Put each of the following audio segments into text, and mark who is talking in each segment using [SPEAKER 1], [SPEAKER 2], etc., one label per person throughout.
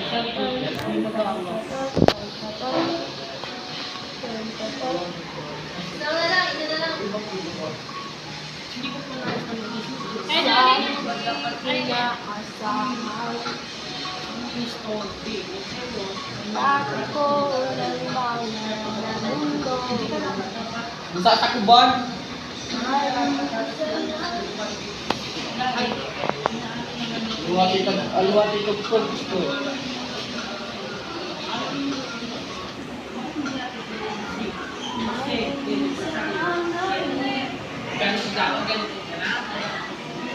[SPEAKER 1] Sa takuban. Aluwati ka gusto.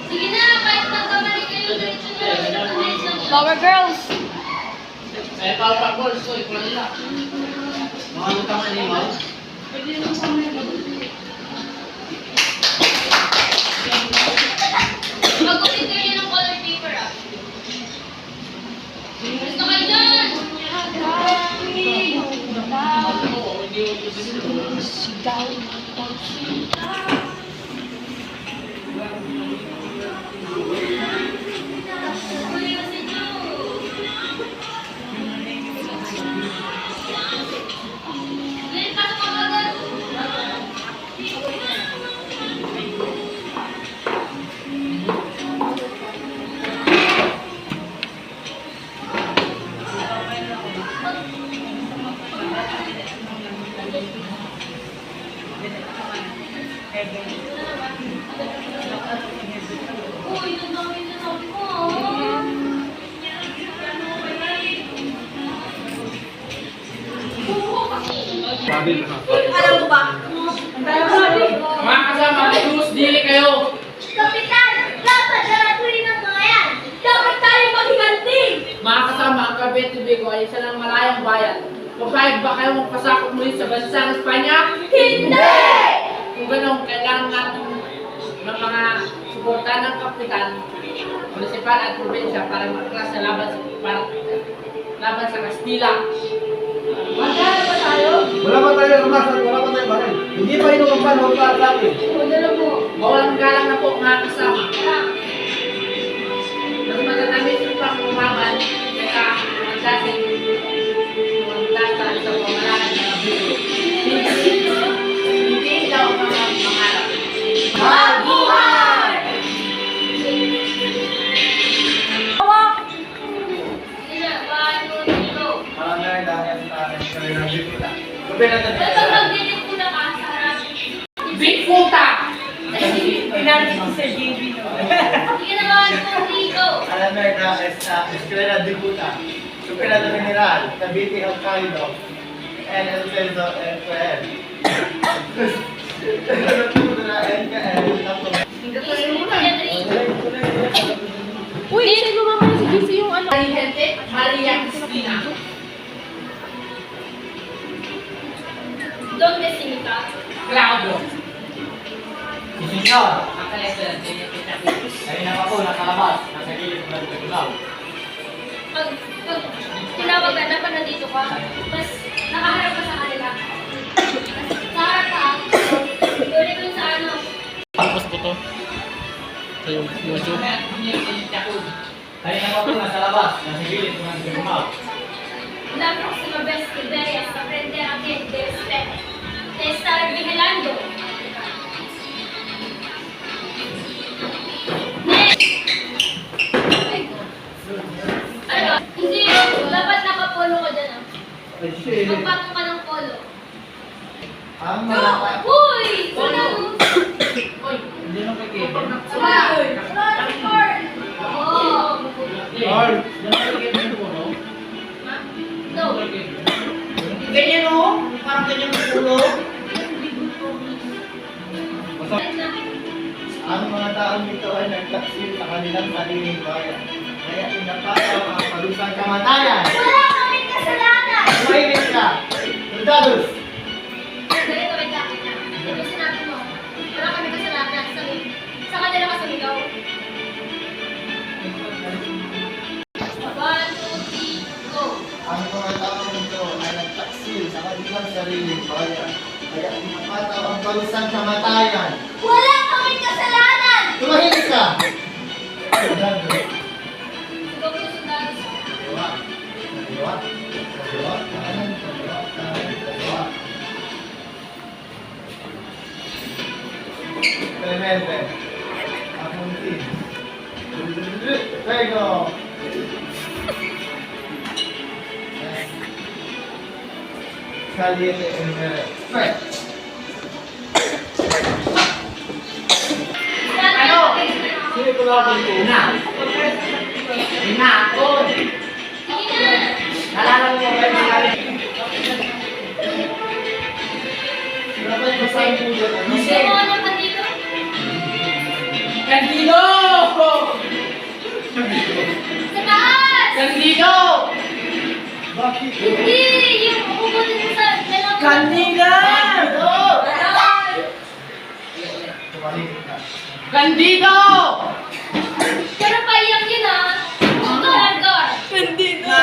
[SPEAKER 2] Sige na, kahit magkamali kayo, diretso na.
[SPEAKER 3] Flower girls!
[SPEAKER 1] Eh, pa balls ko, ikaw nila. Mga lutang animal.
[SPEAKER 2] Mag-ulit kayo ng color paper, ah. Gusto kayo dyan! Uy, ang dami na sabi ko, ah.
[SPEAKER 3] Alam mo ba?
[SPEAKER 1] Mga kasama, Diyos, dili kayo.
[SPEAKER 2] Kapitan, dapat saratuhin ang mga yan. Dapat tayo maghiganti.
[SPEAKER 1] Mga kasama, ang Cavite Vigo ay isa ng malayang bayan. Papayag ba kayo magpasakot muli sa bansang Espanya?
[SPEAKER 2] Hindi!
[SPEAKER 1] Kung gano'n, kailangan natin ng mga suporta ng kapitan, munisipal at probinsya para maklas sa laban sa Kastila.
[SPEAKER 3] Magkano ba tayo?
[SPEAKER 4] Wala pa tayo rumasan, wala pa tayo baril. Hindi pa inuman pa, wala pa sa atin.
[SPEAKER 3] Madala mo.
[SPEAKER 1] Mawalang galang na po mga kasama. Mas matatamis yung pang umaman kaya magdasin magdasan sa pamalaan ng abuso. Hindi daw mga pangarap.
[SPEAKER 2] Mabuhay! Sige na, bahan mo dito.
[SPEAKER 4] Parang na dahil sa akin, kaya nandito kita. Sabi natin
[SPEAKER 2] Dapat magdinig ko na ka sa harap.
[SPEAKER 1] Bigfuta!
[SPEAKER 3] Pinarito ko sa JB.
[SPEAKER 2] Sige na, bahan mo dito.
[SPEAKER 4] alam na dahil sa Eskwela de Puta, Eskwela de Mineral, Cavite Hokkaido, and El Ceso FL. Natuto na NKL, tapos
[SPEAKER 3] Uy, sino mama si JC yung ano?
[SPEAKER 1] Maria Cristina.
[SPEAKER 2] Donde Sinica?
[SPEAKER 1] Claudio.
[SPEAKER 4] si Senyor.
[SPEAKER 1] Ang kalesa, tinipita.
[SPEAKER 4] Kanina pa po, nakalabas, nasa gilid ng nagkagulaw.
[SPEAKER 2] Pag tinawag ka, dapat nandito ka. Mas nakaharap ka sa kanila. Sa harap ka. Tuloy ko sa ano.
[SPEAKER 1] Tapos ko to. Sa YouTube.
[SPEAKER 4] Kanina pa po, nasa labas, nasa gilid ng nagkagulaw.
[SPEAKER 2] La próxima vez que vayas a aprender a que te estar vigilando. Ano ba? Hindi, dapat nakapolo ka dyan, ah. Magpatong ka ng polo.
[SPEAKER 4] Ang mga
[SPEAKER 2] Uy! Wala mo!
[SPEAKER 1] Uy, hindi mo kay Kevin.
[SPEAKER 2] Wala! Oo!
[SPEAKER 4] Lord.
[SPEAKER 2] No.
[SPEAKER 1] Ganyan o. Parang ganyan ang ulo.
[SPEAKER 4] Ang mga taong ito ay nagtaksil sa kanilang sariling bayan. Kaya pinapataw ang palusang kamatayan.
[SPEAKER 2] Wala kaming kasalanan!
[SPEAKER 4] Tumahimik ka! Soldados!
[SPEAKER 2] Ganito, wait lang. Ano sinabi mo? Wala kami kasalanan. Sa kanila ka sumigaw. 1, 2, 3, go!
[SPEAKER 4] Ang mga taong ito ay nagtaksil sa kanilang sariling bayan. Kaya pinapataw ang palusang kamatayan.
[SPEAKER 2] Wala kaming kasalanan!
[SPEAKER 4] Tumahimik ka! Soldados!
[SPEAKER 2] Sigaw ko yung sundalo sa...
[SPEAKER 4] Diba? Clemente. Apuntin. Fuego. Caliente Emere. Fuego.
[SPEAKER 1] Ano? Sino ko lang ang una? Una ako. Nalala mo ba yung nangyari?
[SPEAKER 4] Dapat masahin po dyan, ano?
[SPEAKER 2] Gusto mo ano pa dito?
[SPEAKER 1] Candido!
[SPEAKER 2] Sa taas!
[SPEAKER 1] Candido!
[SPEAKER 4] Bakit?
[SPEAKER 2] Hindi! Yung uputin mo sa dalawang...
[SPEAKER 1] Candido!
[SPEAKER 4] Tumalik ka.
[SPEAKER 1] Candido!
[SPEAKER 2] Pero paiyak yun ah! Gar-gar!
[SPEAKER 1] Candido!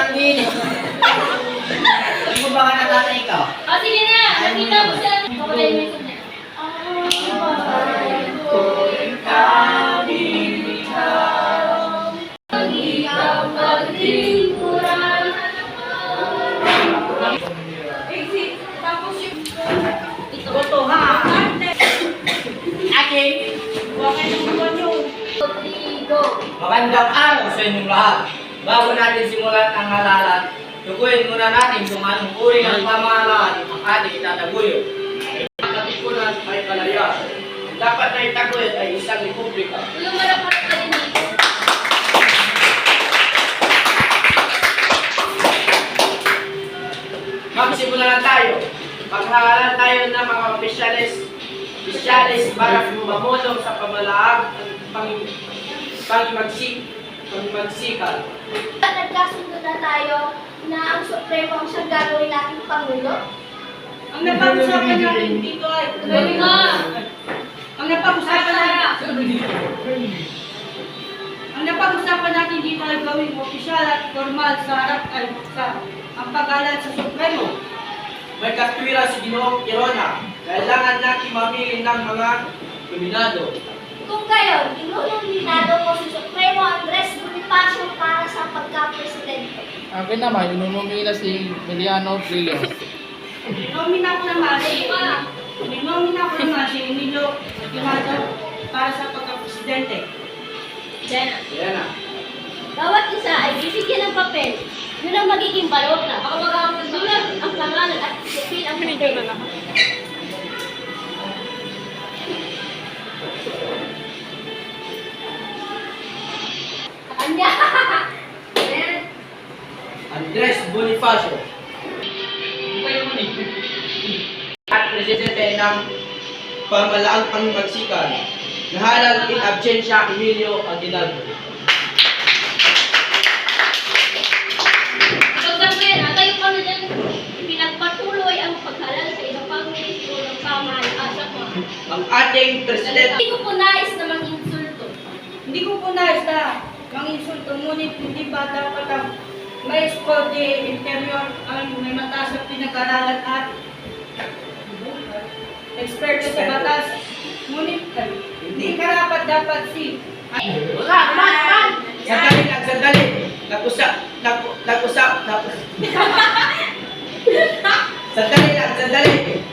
[SPEAKER 1] Ano mo ba ka natatay ka?
[SPEAKER 2] O sige na! Nakita mo sa... Pakulay mo yung sunod.
[SPEAKER 3] Boto ha.
[SPEAKER 1] Akin!
[SPEAKER 3] Bakit yung buwan yun?
[SPEAKER 5] Magandang araw sa inyong lahat. Bago natin simulan ang halalan, tukuyin muna natin kung anong uri ng pamahalaan ang ating itataguyod. Ang katipunan ay kalayaan. Ang dapat na itaguyod ay isang republika.
[SPEAKER 2] Lumarap ka rin dito.
[SPEAKER 5] Magsimula na tayo. Maghahalan tayo ng mga opisyalis para mamulong sa pamalaang pangmagsikal.
[SPEAKER 2] Nagkasundo na tayo na ang Supremo ang siyang gagawin nating Pangulo.
[SPEAKER 3] Ang napag-usapan natin dito ay...
[SPEAKER 2] Gawin mo!
[SPEAKER 3] Ang napag-usapan natin... Ang napag-usapan natin dito ay gawing opisyal at formal sa harap ay sa ang pag-alat sa Supremo.
[SPEAKER 5] May katwira si Ginoong Kirona. Kailangan natin mamili ng mga nominado.
[SPEAKER 2] Kung kayo, inunominado ko si Supremo Andres Bonifacio para sa pagka-presidente.
[SPEAKER 1] Akin naman, inunomina si Emiliano Trillo.
[SPEAKER 3] Nomina ko naman si... Nomina ko naman si Emilio Tirado para sa pagka-presidente.
[SPEAKER 2] Jenna.
[SPEAKER 5] Yan na.
[SPEAKER 2] Bawat isa ay bibigyan ng papel. Yun ang magiging balota. Ako magkakasulat ang pangalan at isipin ang papel. Kanya!
[SPEAKER 5] Andres Bonifacio. At presidente ng pamalaang pangmagsikal. Nahalal in absentia Emilio Aguinaldo.
[SPEAKER 2] Pagsabihin, tayo pa na dyan, pinagpatuloy ang paghalal sa isang pang-ministro ng pamahalaan mo.
[SPEAKER 5] Ang ating presidente.
[SPEAKER 2] Hindi ko po nais na mang-insulto.
[SPEAKER 3] Hindi ko po nais na manginsulto, ngunit hindi ba dapat ang Maestro de Interior ang may mataas na pinag-aralan at eksperto sa batas. Ngunit hindi karapat dapat si...
[SPEAKER 1] Wala, naman!
[SPEAKER 5] Sandali lang, sandali. Sandali.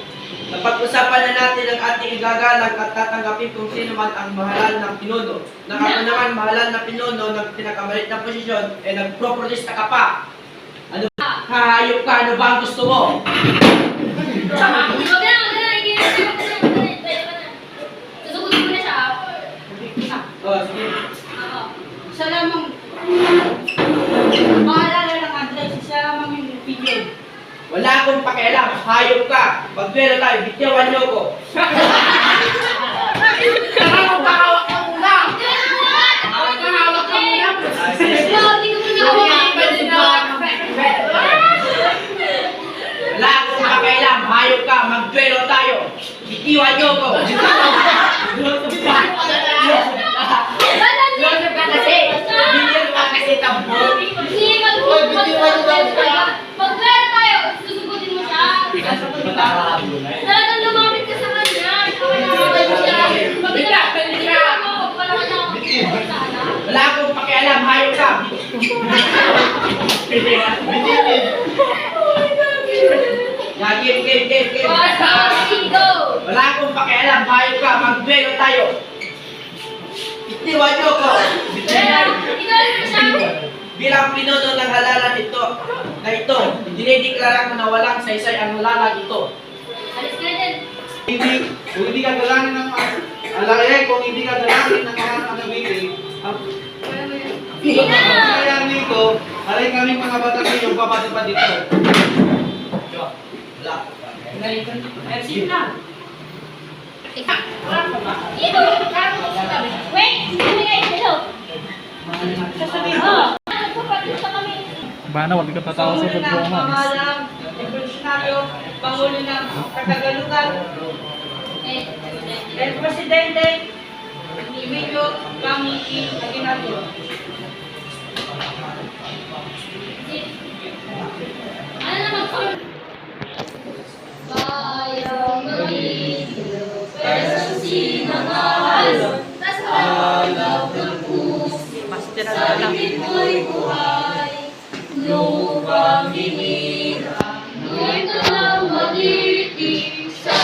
[SPEAKER 5] Napag-usapan na natin ang ating igagalang at tatanggapin kung sino man ang mahalal ng pinuno. Nang ako naman mahalal na pinuno ng pinakamalit na posisyon, nagpro-protesta ka pa. Ano ba? Hayop ka, ano ba ang gusto mo?
[SPEAKER 2] Huwag na, susugutin mo na siya.
[SPEAKER 5] Oh, sige.
[SPEAKER 2] Oo.
[SPEAKER 3] Isa lamang, maalala ng address, isa lamang yung opinion.
[SPEAKER 5] Wala akong pakialam, hayop ka. Magduelo tayo, bitiwan niyo ko.
[SPEAKER 1] Hawak ka muna! Hawak ka muna!
[SPEAKER 2] Hindi ko
[SPEAKER 5] Wala akong pakialam, hayop ka. Magduelo tayo, bitiwan niyo ko.
[SPEAKER 1] Joseph ka kasi! Bigyan ka kasi tambol!
[SPEAKER 2] Pag-pera tayo, susugutin mo siya. Talagang lumapit ka sa kanya.
[SPEAKER 5] Wala akong pakialam, hayop ka. Game. Wala akong pakialam, hayop ka. Magduelo tayo.
[SPEAKER 6] Itiwan niyo ko
[SPEAKER 2] Ikaw na siya.
[SPEAKER 6] bilang pinuno ng halalan ito. Dinideklara ko na walang saysay ang halalan ito.
[SPEAKER 2] Alis ka dyan.
[SPEAKER 7] Kung hindi ka dalangin ng kung hindi ka dalangin ng mga kanabili, ang
[SPEAKER 2] Sige na.
[SPEAKER 7] kaya nito, alay kaming mga batang yung papatipad dito.
[SPEAKER 6] Wala.
[SPEAKER 1] Sige na.
[SPEAKER 2] Ito. Wait. Hindi nga ito.
[SPEAKER 3] Sasabihin
[SPEAKER 2] Oh.
[SPEAKER 3] ko,
[SPEAKER 2] Nagpapatid sa kami.
[SPEAKER 8] Bana, wag ka tatawa sa
[SPEAKER 3] Pangulo ng
[SPEAKER 8] pagbumangan.
[SPEAKER 3] pamahalang, revolusyonaryo, Pangulo ng Katagalugan, El Presidente, Emilio Pangiti Aguinaldo.
[SPEAKER 2] Ano naman ko? Bayang magiging pero sinangal tas alab ng puso sa limit mo'y buhay lupang hinira ngayon ka lang magiting sa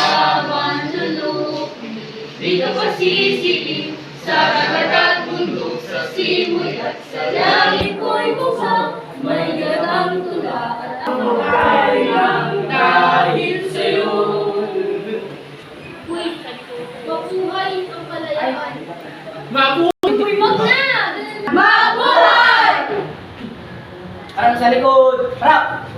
[SPEAKER 2] manlulupi di ka pasisiin sa dagat at bundok sa simoy at sa langit ko'y bukang may garang tula at ang kayang dahil sa'yo. Uy, mabuhay ang kalayaan. Uy, wag na! Mabuhay!
[SPEAKER 5] Harap sa likod! Harap!